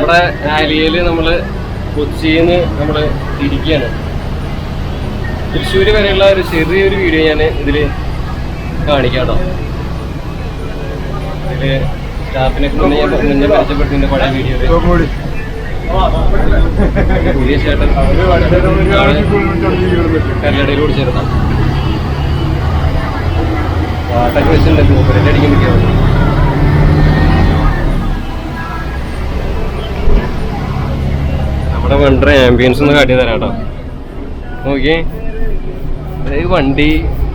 നമ്മുടെ ആലിയയിൽ നമ്മൾ കൊച്ചിയിൽ നിന്ന് നമ്മൾ തിരിക്കുകയാണ്. തൃശ്ശൂർ വരെയുള്ള ഒരു ചെറിയൊരു വീഡിയോ ഞാൻ ഇതിൽ കാണിക്കാം കേട്ടോ. ഇതിൽ സ്റ്റാഫിനൊക്കെ മുന്നേ പരിചയപ്പെടുത്തിൻ്റെ പഴയ വീഡിയോ പുതിയ ചേട്ടൻ കല്ലടയിൽ ഓടിച്ചേർന്ന പാട്ടൊക്കെ വെച്ചിട്ടുണ്ട്. മൂപ്പരൻ്റെ അടിക്കാൻ പറ്റിയത് നമ്മുടെ വണ്ടിയുടെ ആംബിയൻസ് ഒന്ന് കാട്ടി തരാം കേട്ടോ. നോക്കിയേ, ഈ വണ്ടി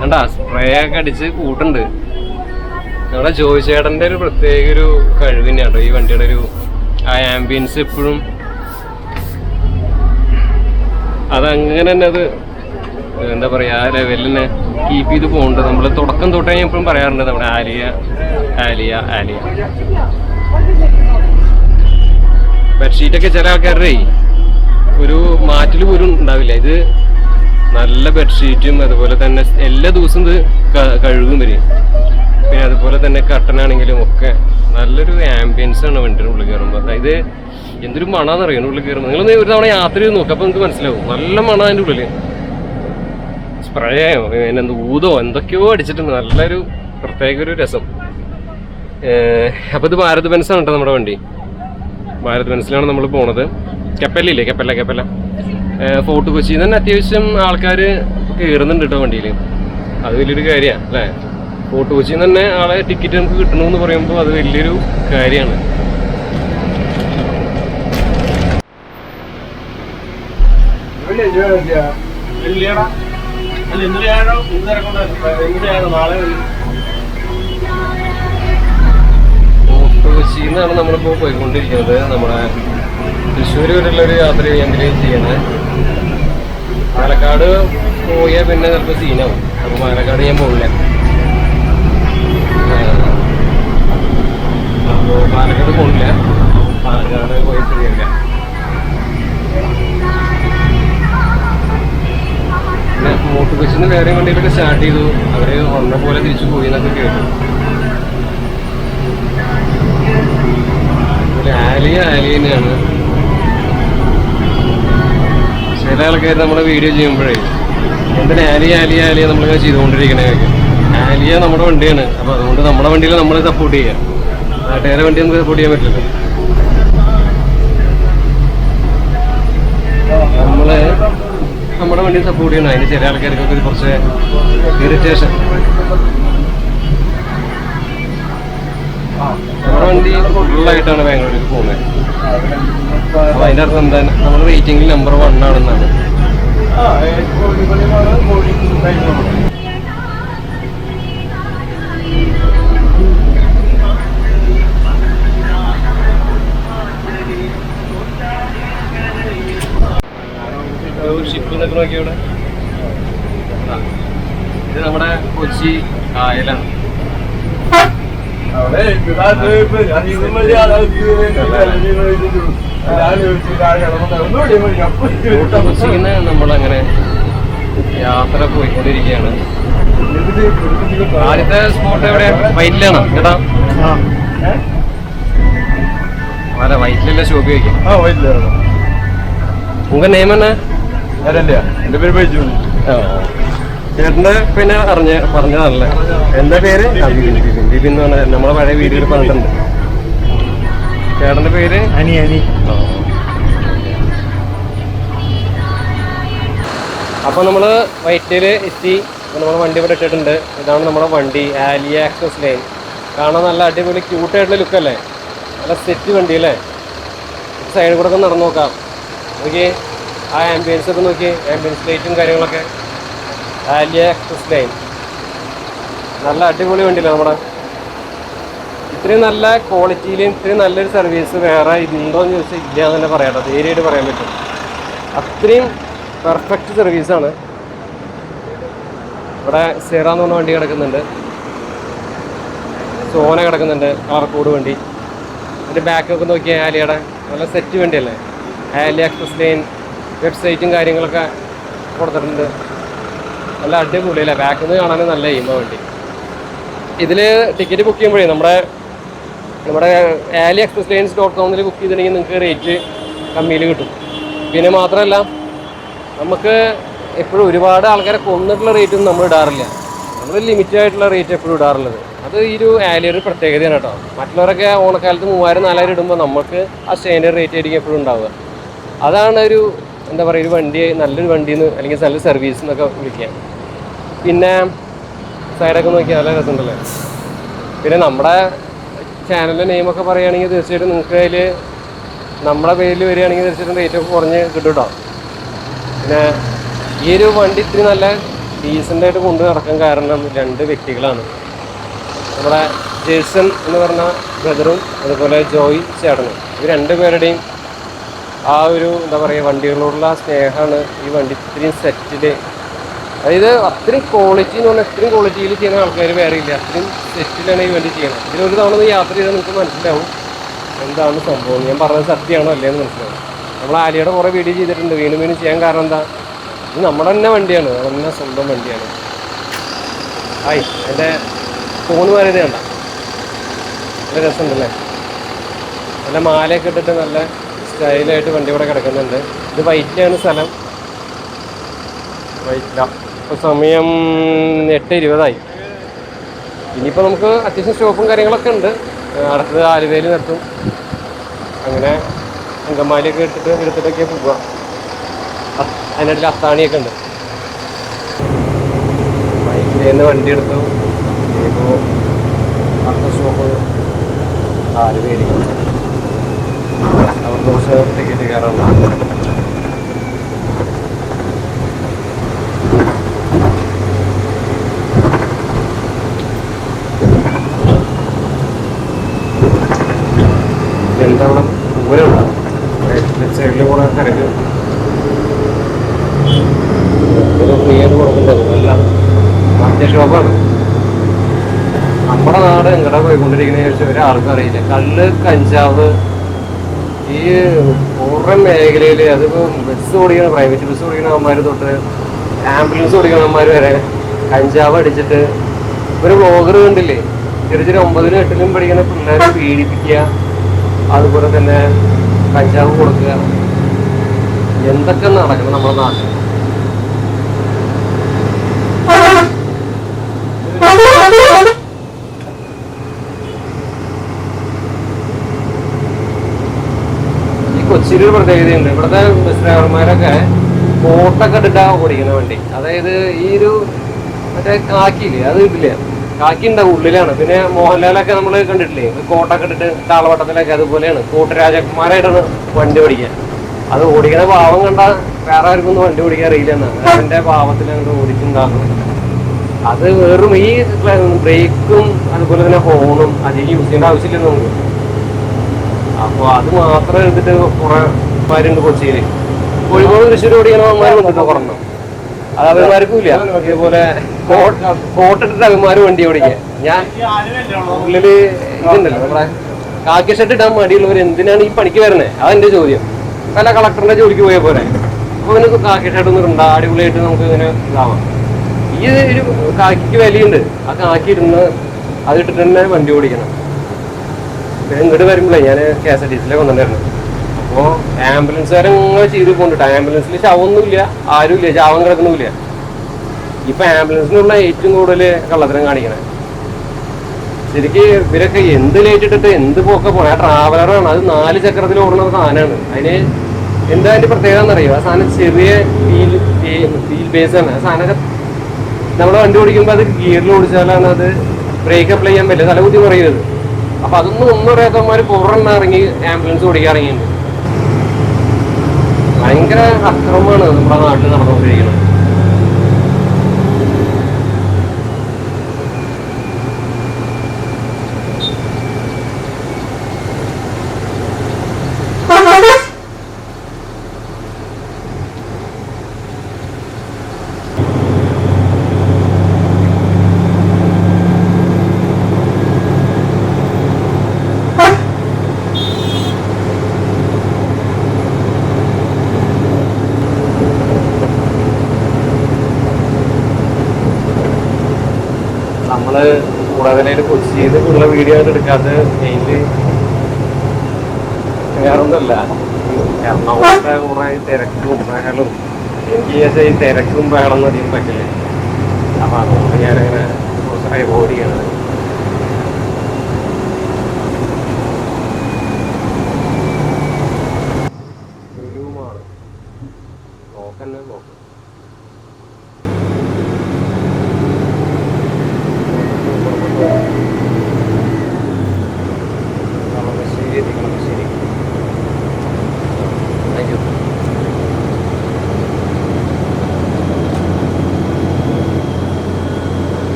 കണ്ടാ സ്പ്രേ ഒക്കെ അടിച്ച് കൂട്ടുണ്ട്. നമ്മുടെ ജോയിച്ചേട്ടൻ്റെ ഒരു പ്രത്യേക ഒരു കഴിവ് തന്നെയാണ് കേട്ടോ ഈ വണ്ടിയുടെ ഒരു ആ ആംബിയൻസ്. എപ്പോഴും അതങ്ങനെ തന്നെ അത് എന്താ പറയുക, ആ ലെവലിൽ തന്നെ കീപ്പ് ചെയ്ത് പോകുന്നുണ്ട്. നമ്മൾ തുടക്കം തൊട്ടേ ഞാൻ എപ്പോഴും പറയാറുണ്ട് നമ്മുടെ ആലിയ ആലിയ ആലിയ. ബെഡ്ഷീറ്റൊക്കെ ചില ആൾക്കാരുടെ ഒരു മാറ്റിൽ പോലും ഉണ്ടാവില്ല. ഇത് നല്ല ബെഡ്ഷീറ്റും അതുപോലെ തന്നെ എല്ലാ ദിവസവും ഇത് കഴുകും വരും. പിന്നെ അതുപോലെ തന്നെ കട്ടനാണെങ്കിലും ഒക്കെ നല്ലൊരു ആംബിയൻസ് ആണ് വണ്ടിയുടെ ഉള്ളിൽ കയറുമ്പോൾ. അതായത് എന്തൊരു മണമെന്ന് അറിയുന്നു ഉള്ളിൽ കയറുമ്പോൾ. നിങ്ങളൊന്ന് ഒരു തവണ യാത്ര ചെയ്ത് നോക്കാം, അപ്പോൾ നിങ്ങൾക്ക് മനസ്സിലാവും. നല്ല മണം അതിൻ്റെ ഉള്ളിൽ. സ്പ്രേയോ എന്ത് ഊതോ എന്തൊക്കെയോ അടിച്ചിട്ടുണ്ട്. നല്ലൊരു പ്രത്യേക ഒരു രസം. അപ്പോൾ ഇത് ഭാരത് ബെൻസാണ് കേട്ടോ നമ്മുടെ വണ്ടി. ഭാരത് ബെൻസിലാണ് നമ്മൾ പോണത്. കപ്പലില്ലേ, കപ്പല ഫോർട്ട് കൊച്ചിയിൽ തന്നെ അത്യാവശ്യം ആൾക്കാർ കയറുന്നുണ്ട് കേട്ടോ വണ്ടിയിൽ. അത് വലിയൊരു കാര്യമാണ് അല്ലേ. ഫോർട്ട് കൊച്ചിയിൽ തന്നെ ആളെ ടിക്കറ്റ് നമുക്ക് കിട്ടണമെന്ന് പറയുമ്പോൾ അത് വലിയൊരു കാര്യമാണ്. ഫോർട്ട് കൊച്ചിയിൽ നിന്നാണ് നമ്മളിപ്പോൾ പോയിക്കൊണ്ടിരിക്കുന്നത്. നമ്മുടെ തൃശ്ശൂർ വരെയുള്ള ഒരു യാത്ര ചെയ്യണത്. പാലക്കാട് പോയാൽ പിന്നെ ചിലപ്പോൾ സീനാവും. അപ്പോൾ പാലക്കാട് ഞാൻ പോകില്ല. അപ്പോൾ പാലക്കാട് പോകില്ല, പാലക്കാട് പോയി ശരിയല്ല. പിന്നെ ഫോർട്ട് കൊച്ചിയിൽ നിന്ന് വേറെ വണ്ടിയിലൊക്കെ സ്റ്റാർട്ട് ചെയ്തു. അവർ ഒന്ന പോലെ തിരിച്ചു പോയി എന്നൊക്കെ കേട്ടു. ആലിയ തന്നെയാണ്. ചില ആൾക്കാർ നമ്മുടെ വീഡിയോ ചെയ്യുമ്പോഴേ എന്തിനാ ആലിയ നമ്മളിങ്ങനെ ചെയ്തുകൊണ്ടിരിക്കണേ. ആലിയ നമ്മുടെ വണ്ടിയാണ്. അപ്പോൾ അതുകൊണ്ട് നമ്മുടെ വണ്ടിയിൽ നമ്മൾ സപ്പോർട്ട് ചെയ്യുക. നാട്ടുകാരെ വണ്ടി നമുക്ക് സപ്പോർട്ട് ചെയ്യാൻ പറ്റില്ല. നമ്മള് നമ്മുടെ വണ്ടി സപ്പോർട്ട് ചെയ്യണം. അതിന് ചില ആൾക്കാർക്കൊക്കെ കുറച്ച് ഇറിറ്റേഷൻ. നമ്മുടെ വണ്ടി ഫുള്ളായിട്ടാണ് ബാംഗ്ലൂരിലേക്ക് പോകുന്നത്. അപ്പോൾ അതിൻ്റെ അർത്ഥം എന്താണ്, നമ്മൾ റേറ്റിംഗിൽ നമ്പർ 1 ആണെന്നാണ്. ഷിപ്പ് എന്നൊക്കെ നോക്കിയ ഇവിടെ ഇത് നമ്മുടെ കൊച്ചി കായലാണ്. കൊച്ചിന്ന് നമ്മളങ്ങനെ യാത്ര പോയിക്കൊണ്ടിരിക്കുകയാണ്. ആദ്യത്തെ സ്പോട്ട് എവിടെ? വൈറ്റിലാണോ ചേട്ടാ? അതെ, വൈറ്റിലല്ല ഷോപ്പ് വയ്ക്കാം. ഉങ്ക നെയിം എന്നാ? എന്റെ പേര് ബൈജു. ചേട്ടന്റെ പിന്നെ പറഞ്ഞതല്ലേ. എന്താ പേര്? ബിബിൻ എന്ന് പറഞ്ഞ നമ്മളെ പഴയ വീഡിയോയിൽ പറഞ്ഞിട്ടുണ്ട്. ചേട്ടന്റെ പേര് അനി. അപ്പൊ നമ്മള് വൈറ്റില് എത്തി. നമ്മൾ വണ്ടി ഇവിടെ ഇട്ടിട്ടുണ്ട്. ഇതാണ് നമ്മുടെ വണ്ടി, ആലിയ ആക്സസ് ലൈൻ. കാണാൻ നല്ല അടിപൊളി ക്യൂട്ടായിട്ടുള്ള ലുക്കല്ലേ, നല്ല സെറ്റ് വണ്ടി അല്ലേ. സൈഡിൽ കൂടെ ഒക്കെ നടന്നു നോക്കാം. നോക്കി ആ ആംബിയൻസ് ഒക്കെ നോക്കി, ആംബിയൻസ് ലൈറ്റും കാര്യങ്ങളൊക്കെ. ആലിയ ആക്സസ് ലൈൻ നല്ല അടിപൊളി വണ്ടിയില്ല നമ്മുടെ. ഇത്രയും നല്ല ക്വാളിറ്റിയിലും ഇത്രയും നല്ലൊരു സർവീസ് വേറെ ഉണ്ടോയെന്ന് ചോദിച്ചാൽ ഇല്ല എന്ന് തന്നെ പറയാം. ധൈര്യമായിട്ട് പറയാൻ പറ്റും. അത്രയും പെർഫെക്റ്റ് സർവീസാണ്. ഇവിടെ സെറ എന്ന് പറഞ്ഞ വണ്ടി കിടക്കുന്നുണ്ട്, സോന കിടക്കുന്നുണ്ട്, കളർ കോഡ് വണ്ടി. അതിൻ്റെ ബാക്കൊക്കെ നോക്കിയാൽ ആലിയയുടെ നല്ല സെറ്റ് വണ്ടിയല്ലേ. ആലിയ ആക്സസ് ലൈൻ വെബ്സൈറ്റും കാര്യങ്ങളൊക്കെ കൊടുത്തിട്ടുണ്ട്. നല്ല അടിപൊളിയല്ലേ, ബാക്കിൽ നിന്ന് കാണാനും നല്ല എയിമ വണ്ടി. ഇതിൽ ടിക്കറ്റ് ബുക്ക് ചെയ്യുമ്പോഴേ നമ്മുടെ നമ്മുടെ AaliExpressLines.com ബുക്ക് ചെയ്തിട്ടുണ്ടെങ്കിൽ നിങ്ങൾക്ക് റേറ്റ് കമ്മിയിൽ കിട്ടും. പിന്നെ മാത്രമല്ല നമുക്ക് എപ്പോഴും ഒരുപാട് ആൾക്കാരെ കൊന്നിട്ടുള്ള റേറ്റൊന്നും നമ്മൾ ഇടാറില്ല. നമ്മൾ ലിമിറ്റഡ് ആയിട്ടുള്ള റേറ്റ് എപ്പോഴും ഇടാറുള്ളത്. അത് ഈ ഒരു ആലിയുടെ പ്രത്യേകതയാണ് കേട്ടോ. മറ്റുള്ളവരൊക്കെ ഓണക്കാലത്ത് 3000-4000 ഇടുമ്പോൾ നമുക്ക് ആ സ്റ്റാൻഡേർഡ് റേറ്റ് ആയിരിക്കും എപ്പോഴും ഉണ്ടാവുക. അതാണ് ഒരു എന്താ പറയുക, ഒരു വണ്ടി നല്ലൊരു വണ്ടിന്ന് അല്ലെങ്കിൽ നല്ല സർവീസ് എന്നൊക്കെ വിളിക്കാം. പിന്നെ സൈഡൊക്കെ നോക്കിയാൽ നല്ല രസമുണ്ടല്ലേ. പിന്നെ നമ്മുടെ ചാനലിൻ്റെ നെയിമൊക്കെ പറയുകയാണെങ്കിൽ തീർച്ചയായിട്ടും നിങ്ങൾക്ക് അതിൽ നമ്മുടെ പേരിൽ വരികയാണെങ്കിൽ തീർച്ചയായിട്ടും റേറ്റ് ഒക്കെ കുറഞ്ഞ് കിട്ടും കേട്ടോ. പിന്നെ ഈ ഒരു വണ്ടി ഇത്തിരി നല്ല ഡീസൻ്റായിട്ട് കൊണ്ട് നടക്കാൻ കാരണം 2 വ്യക്തികളാണ്. നമ്മുടെ ജേഴ്സൺ എന്ന് പറഞ്ഞ ബ്രദറും അതുപോലെ ജോയ് ചേട്ടനും. ഈ 2 പേരുടെയും ആ ഒരു എന്താ പറയുക വണ്ടികളോടുള്ള സ്നേഹമാണ് ഈ വണ്ടി ഇത്രയും സെറ്റിൽ, അതായത് അത്രയും ക്വാളിറ്റി എന്ന് പറഞ്ഞാൽ ഇത്രയും ക്വാളിറ്റിയിൽ ചെയ്യുന്ന ആൾക്കാർ വേറെ ഇല്ല. അത്രയും സെറ്റിലാണ് ഈ വണ്ടി ചെയ്യണം. ഇതിലൊരു തവണ യാത്ര ചെയ്താൽ നിങ്ങൾക്ക് മനസ്സിലാവും എന്താണ് സംഭവം. ഞാൻ പറഞ്ഞത് സത്യമാണോ അല്ലേന്ന് മനസ്സിലാവും. നമ്മൾ ആലിയുടെ കുറേ വീഡിയോ ചെയ്തിട്ടുണ്ട്. വീണ്ടും വീണ്ടും ചെയ്യാൻ കാരണം എന്താ, ഇത് നമ്മുടെ തന്നെ വണ്ടിയാണ്, നമ്മുടെ സ്വന്തം വണ്ടിയാണ്. എൻ്റെ ഫോൺ വരത് കണ്ട നല്ല രസമുണ്ടല്ലേ. നല്ല മാലയൊക്കെ ഇട്ടിട്ട് നല്ല സ്റ്റൈലായിട്ട് വണ്ടി ഇവിടെ കിടക്കുന്നുണ്ട്. ഇത് വൈറ്റിലാണ് സ്ഥലം, വൈറ്റില. ഇപ്പോൾ സമയം 8:20. ഇനിയിപ്പോൾ നമുക്ക് അത്യാവശ്യം സ്റ്റോപ്പും കാര്യങ്ങളൊക്കെ ഉണ്ട്. അടുത്തത് ആലുവയിൽ നിർത്തും. അങ്ങനെ അങ്കമാലിയൊക്കെ എടുത്തിട്ടൊക്കെ പോവുക. അതിനിടയിൽ അത്താണിയൊക്കെ ഉണ്ട്. ബൈക്കിൽ നിന്ന് വണ്ടി എടുത്തു. ഇപ്പോൾ അടുത്ത സ്റ്റോപ്പ് ആലുവയിലേക്ക്. അവിടെ കുറച്ച് ടിക്കറ്റ് കയറാറുണ്ട്. എന്താ അവിടെ ദൂരമുണ്ട് സൈഡിൽ കൂടെ കരക്ക് ഫ്രീ ആയിട്ട് കൊടുക്കുന്നത് എല്ലാം മറ്റേ ഷോപ്പാണ്. നമ്മുടെ നാട് എങ്ങടെ പോയിക്കൊണ്ടിരിക്കുന്നതെന്ന് ചോദിച്ചാൽ ഒരാൾക്കും അറിയില്ല. കള്ള്, കഞ്ചാവ്, ഈ പൂർണ്ണ മേഖലയിൽ അതിപ്പോൾ ബസ് ഓടിക്കുന്ന പ്രൈവറ്റ് ബസ് ഓടിക്കുന്ന അമ്മമാർ തൊട്ട് ആംബുലൻസ് ഓടിക്കുന്ന അമ്മമാർ വരെ കഞ്ചാവ് അടിച്ചിട്ട് ഒരു വ്ളോഗർ കണ്ടില്ലേ, ചെറിയ 9ലും 8ലും പഠിക്കുന്ന പിള്ളേരെ പീഡിപ്പിക്കുക, അതുപോലെ തന്നെ കഞ്ചാവ് കൊടുക്കുക. എന്തൊക്കെ നടക്കണം നമ്മുടെ നാട്ടിൽ. ഈ കൊച്ചിയിലൊരു പ്രത്യേകതയുണ്ട്. ഇവിടുത്തെ ബസ് ഡ്രൈവർമാരൊക്കെ കോട്ടൊക്കെ ഇട്ടിട്ടാണ് ഓടിക്കുന്ന വണ്ടി. അതായത് ഈ ഒരു മറ്റേ കാക്കിയില്ലേ, അത് കിട്ടില്ല. കാക്കി ഉണ്ടാവും ഉള്ളിലാണ്. പിന്നെ മോഹൻലാലൊക്കെ നമ്മൾ കണ്ടിട്ടില്ലേ, കോട്ടൊക്കെ ഇട്ടിട്ട് താളവട്ടത്തിലൊക്കെ അതുപോലെയാണ്. കോട്ട് രാജകുമാരായിട്ടാണ് വണ്ടി ഓടിക്കുക. അത് ഓടിക്കുന്ന പാവം കണ്ടാൽ വേറെ ആർക്കൊന്നും വണ്ടി ഓടിക്കാൻ അറിയില്ലെന്നാണ്. അതിൻ്റെ പാവത്തിലാണ് ഓടിച്ചുണ്ടാക്കുന്നത്. അത് വെറും ഈ ബ്രേക്കും അതുപോലെ തന്നെ ഹോണും അധികം യൂസ് ചെയ്യേണ്ട ആവശ്യമില്ലെന്ന് നമുക്ക്. അപ്പോൾ അത് മാത്രം എടുത്തിട്ട് കുറെ പേരുണ്ട് കൊച്ചിയിൽ. കോഴിക്കോട് തൃശ്ശൂർ ഓടിക്കുന്ന അമ്മമാർ കൊണ്ടിട്ട് പറഞ്ഞു. അത് അവന്മാർക്കും ഇല്ല. ഇതേപോലെ കോട്ടിട്ടിട്ട് അവന്മാർ വണ്ടി ഓടിക്കുക. ഞാൻ ഉള്ളില് ഇതുണ്ടല്ലോ നമ്മുടെ കാക്കി ഷർട്ട് ഇടാൻ മടിയുള്ളവർ എന്തിനാണ് ഈ പണിക്ക് വരുന്നത്? അതെന്റെ ചോദ്യം. പല കളക്ടറിന്റെ ജോലിക്ക് പോയ പോലെ. അപ്പോൾ ഇതിന് കാക്കി ഷർട്ട് ഒന്നും ഇടണ്ട, അടിപൊളിയായിട്ട് നമുക്ക് ഇങ്ങനെ ഇതാവാം. ഈ ഒരു കാക്കിക്ക് വിലയുണ്ട്. ആ കാക്കി ഇടുന്ന അതിട്ടിട്ട് തന്നെ വണ്ടി ഓടിക്കണം. പിന്നെ ഇങ്ങോട്ട് വരുമ്പോഴേ ഞാൻ KSRTC വന്നിട്ടുണ്ടായിരുന്നു. അപ്പോൾ ആംബുലൻസുകാരങ്ങനെ ചെയ്ത് കൊണ്ടിട്ട് ആംബുലൻസിൽ ശവമൊന്നുമില്ല, ആരുമില്ല, ശവം കിടക്കണമില്ല. ഇപ്പം ആംബുലൻസിനുള്ള ഏറ്റവും കൂടുതൽ കള്ളത്തരം കാണിക്കണേ. ശരിക്കും ഇവരൊക്കെ എന്ത് ലേറ്റ് ഇട്ടിട്ട് എന്ത് പോക്കെ പോണേ. ആ ട്രാവലറാണ്, അത് 4 ചക്രത്തിൽ ഓടുന്ന സാധനമാണ്. അതിന് എന്താ അതിൻ്റെ പ്രത്യേകത എന്നറിയോ? ആ സാധനം ചെറിയ വീൽ ബേസാണ്. ആ സാധനമൊക്കെ നമ്മൾ വണ്ടി ഓടിക്കുമ്പോൾ അത് ഗിയറിൽ ഓടിച്ചാലാണ് അത് ബ്രേക്ക് അപ്ലൈ ചെയ്യാൻ പറ്റില്ല, തലകുത്തി കുറയുന്നത്. അപ്പം ഒന്നും അറിയാത്തവന്മാർ പുറമെണ്ണ ഇറങ്ങി ആംബുലൻസ് ഓടിക്കാൻ ഇറങ്ങിയിട്ടുണ്ട്. ഭയങ്കര അക്രമമാണ് നമ്മുടെ നാട്ടിൽ നടന്നുകൊണ്ടിരിക്കുന്നത്. അതിനായിട്ട് കൊച്ചിയിൽ ഉള്ള വീഡിയോ ആയിട്ട് എടുക്കാത്ത മെയിൻലി വേറൊന്നുമല്ല. എറണാകുളത്തെ കുറെ തിരക്കും ബഹളും എനിക്ക് ഈ തിരക്കും ബഹളം എന്ന് അധികം പറ്റില്ല. അപ്പൊ അതുകൊണ്ട് ഞാനങ്ങനെ കുറച്ച് അവോയ്ഡ് ചെയ്യണത്. നോക്കന്നെ നോക്കും.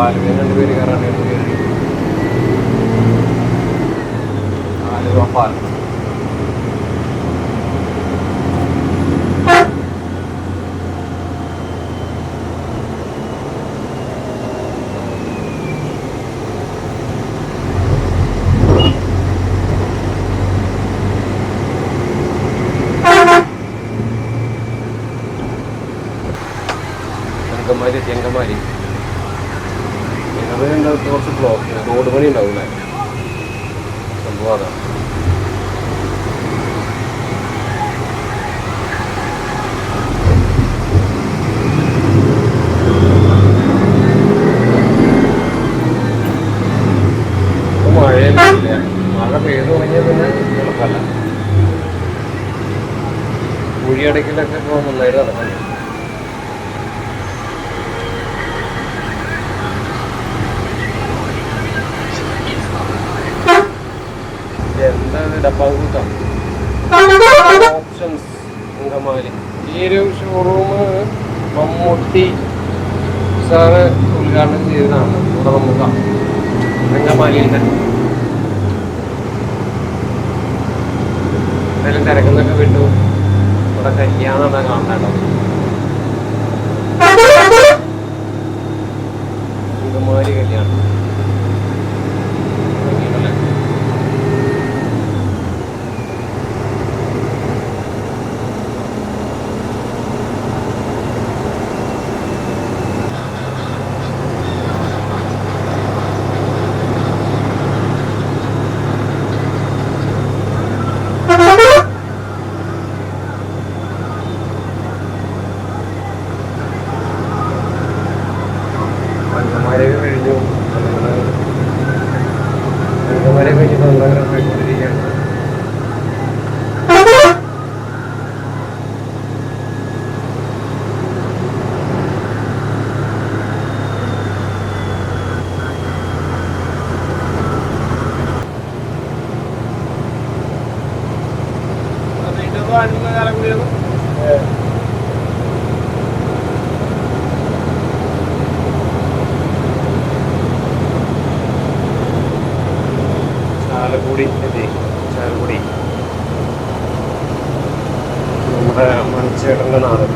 ആലുവ പേര് കയറാൻ ആലുവ പാലം. ചെങ്കമാരി കുറച്ച് ബ്ലോക്ക് റോഡ് പണി ഉണ്ടാവില്ലേ, സംഭവം അതാണ്. മഴയൊന്നുമില്ല, മഴ പെയ്തു തുടങ്ങിയാൽ പിന്നെ എളുപ്പമല്ല. കുഴിയടക്കിലൊക്കെ ഇപ്പോൾ നന്നായിട്ട് നടക്കുന്നു. എന്താണ് ഡപ്പാകൂത്താണ് ഓപ്ഷൻസ് അങ്കമാലി. ഈ ഒരു ഷോറൂം മമ്മൂട്ടി സാറ് ഉദ്ഘാടനം ചെയ്തതാണ്. ഇവിടെ നമുക്ക് അങ്കമാലിൻ്റെ എന്തായാലും തിരക്കുന്നൊക്കെ വിട്ടു. ഇവിടെ കല്യാണമാണ് കാണാണ്ടോ, അങ്കമാലി കല്യാണം. ചാലക്കുടി നമ്മുടെ മണിച്ചേട്ടൻ്റെ നാട്.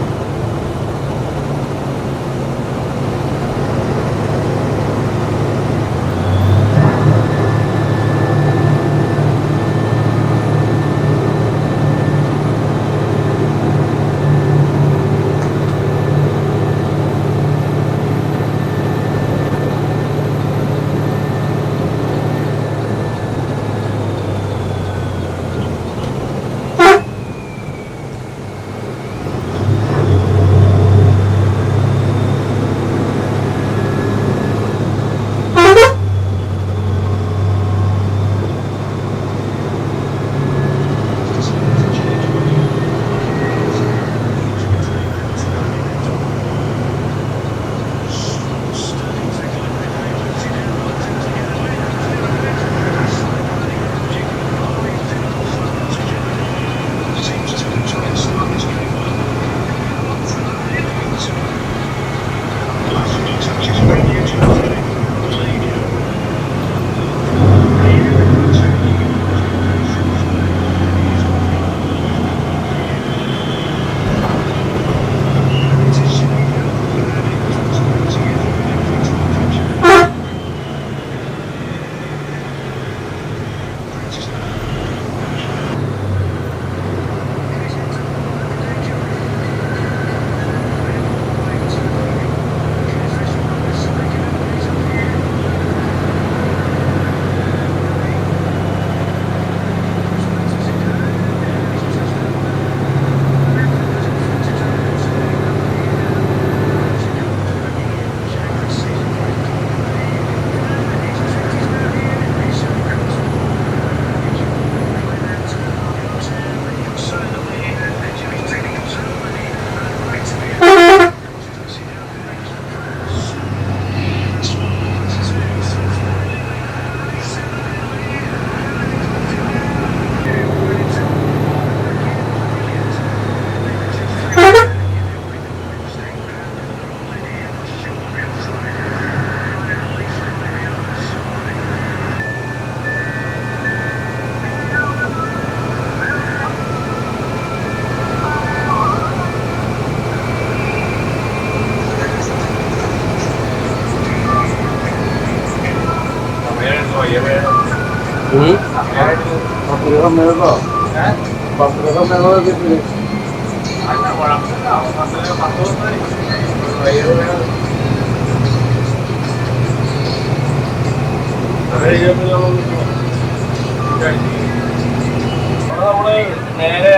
നേരെ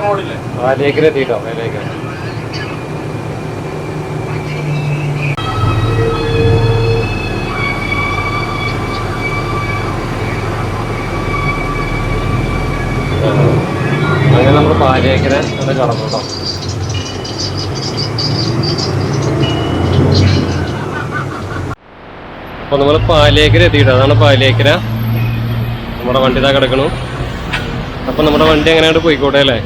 റോഡില്ലേ ആലിയക്കര എത്തിയിട്ടോ മേലേക്കര. അങ്ങനെ നമ്മൾ പാലിയേക്കര അവിടെ കടന്നു കേട്ടോ. അപ്പോൾ നമ്മൾ പാലിയേക്കര എത്തിയിട്ടോ. അതാണ് പാലിയേക്കര. നമ്മുടെ വണ്ടി ഇതാ കിടക്കണു. അപ്പോൾ നമ്മുടെ വണ്ടി എങ്ങനെയാണ്ട് പോയിക്കോട്ടെ അല്ലേ.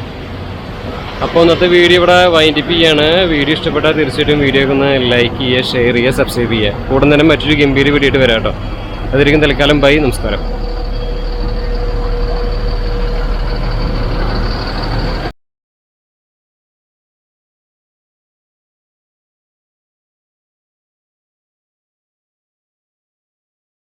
അപ്പോൾ ഇന്നത്തെ വീഡിയോ ഇവിടെ വൈൻഡപ്പ് ചെയ്യാണ്. വീഡിയോ ഇഷ്ടപ്പെട്ടാൽ തീർച്ചയായിട്ടും വീഡിയോ ഒന്ന് ലൈക്ക് ചെയ്യുക, ഷെയർ ചെയ്യുക, സബ്സ്ക്രൈബ് ചെയ്യുക. കൂടെ തന്നെ മറ്റൊരു ഗംഭീര വീഡിയോ ആയിട്ട് വരാം കേട്ടോ. അതിരിക്കും തൽക്കാലം ബൈ, നമസ്കാരം.